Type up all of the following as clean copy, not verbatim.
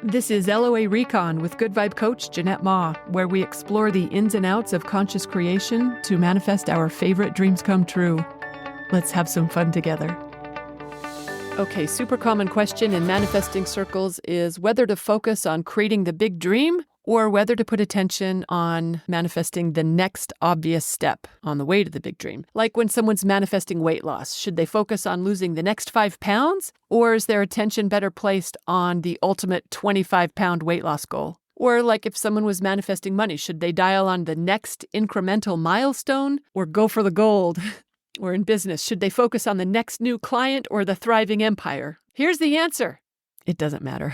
This is LOA Recon with Good Vibe Coach Jeanette Ma, where we explore the ins and outs of conscious creation to manifest our favorite dreams come true. Let's have some fun together. Okay, super common question in manifesting circles is whether to focus on creating the big dream or whether to put attention on manifesting the next obvious step on the way to the big dream. Like when someone's manifesting weight loss, should they focus on losing the next 5 pounds, or is their attention better placed on the ultimate 25-pound weight loss goal? Or like if someone was manifesting money, should they dial on the next incremental milestone or go for the gold? Or in business, should they focus on the next new client or the thriving empire? Here's the answer. It doesn't matter.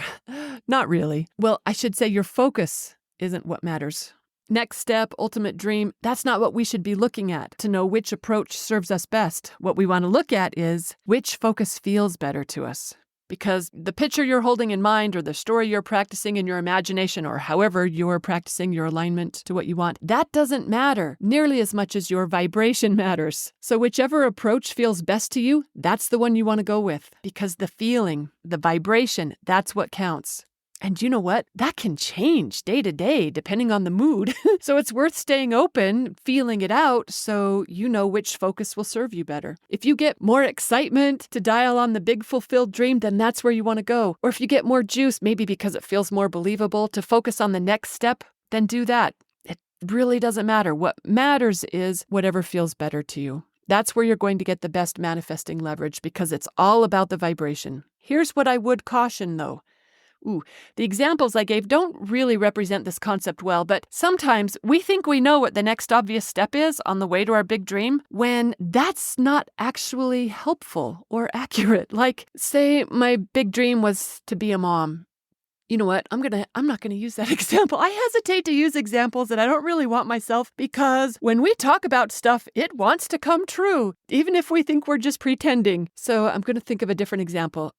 Not really. Well, I should say your focus isn't what matters. Next step, ultimate dream, that's not what we should be looking at to know which approach serves us best. What we want to look at is which focus feels better to us. Because the picture you're holding in mind or the story you're practicing in your imagination or however you're practicing your alignment to what you want, that doesn't matter nearly as much as your vibration matters. So whichever approach feels best to you, that's the one you want to go with. Because the feeling, the vibration, that's what counts. And you know what? That can change day to day depending on the mood. So it's worth staying open, feeling it out, so you know which focus will serve you better. If you get more excitement to dial on the big fulfilled dream, then that's where you want to go. Or if you get more juice, maybe because it feels more believable, to focus on the next step, then do that. It really doesn't matter. What matters is whatever feels better to you. That's where you're going to get the best manifesting leverage because it's all about the vibration. Here's what I would caution though. The examples I gave don't really represent this concept well, but sometimes we think we know what the next obvious step is on the way to our big dream when that's not actually helpful or accurate. Like, say my big dream was to be a mom. You know what? I'm not going to use that example. I hesitate to use examples that I don't really want myself because when we talk about stuff, it wants to come true, even if we think we're just pretending. So I'm going to think of a different example.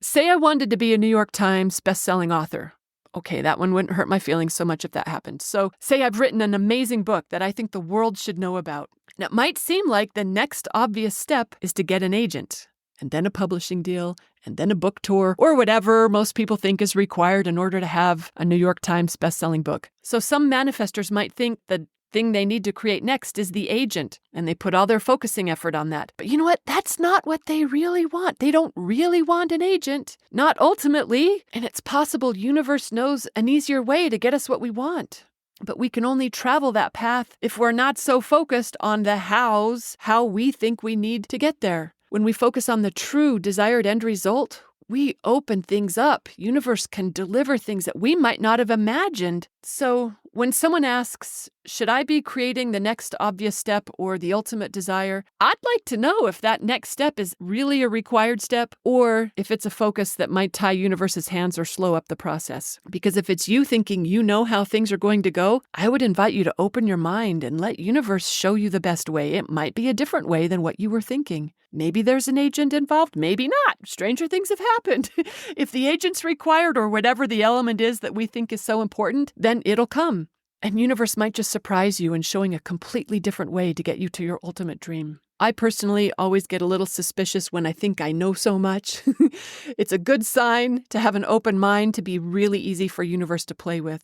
Say I wanted to be a New York Times best-selling author. Okay, that one wouldn't hurt my feelings so much if that happened. So say I've written an amazing book that I think the world should know about. And it might seem like the next obvious step is to get an agent, and then a publishing deal, and then a book tour, or whatever most people think is required in order to have a New York Times best-selling book. So some manifestors might think the thing they need to create next is the agent, and they put all their focusing effort on that. But you know what? That's not what they really want. They don't really want an agent, not ultimately. And it's possible universe knows an easier way to get us what we want. But we can only travel that path if we're not so focused on the hows, how we think we need to get there. When we focus on the true desired end result, we open things up. Universe can deliver things that we might not have imagined. So when someone asks, should I be creating the next obvious step or the ultimate desire? I'd like to know if that next step is really a required step or if it's a focus that might tie universe's hands or slow up the process. Because if it's you thinking you know how things are going to go, I would invite you to open your mind and let universe show you the best way. It might be a different way than what you were thinking. Maybe there's an agent involved, maybe not. Stranger things have happened. If the agent's required or whatever the element is that we think is so important, then it'll come. And universe might just surprise you in showing a completely different way to get you to your ultimate dream. I personally always get a little suspicious when I think I know so much. It's a good sign to have an open mind to be really easy for universe to play with.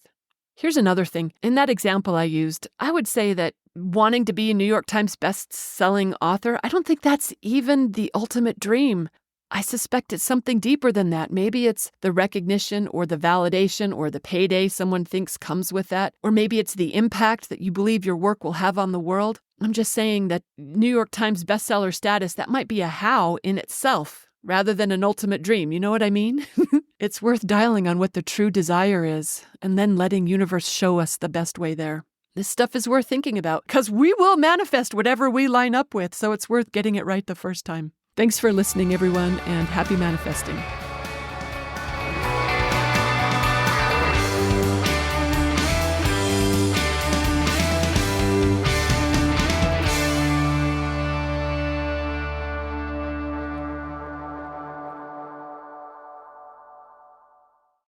Here's another thing. In that example I used, I would say that wanting to be a New York Times best-selling author, I don't think that's even the ultimate dream. I suspect it's something deeper than that. Maybe it's the recognition or the validation or the payday someone thinks comes with that. Or maybe it's the impact that you believe your work will have on the world. I'm just saying that New York Times bestseller status, that might be a how in itself rather than an ultimate dream. You know what I mean? It's worth dialing on what the true desire is and then letting universe show us the best way there. This stuff is worth thinking about because we will manifest whatever we line up with, so it's worth getting it right the first time. Thanks for listening, everyone, and happy manifesting.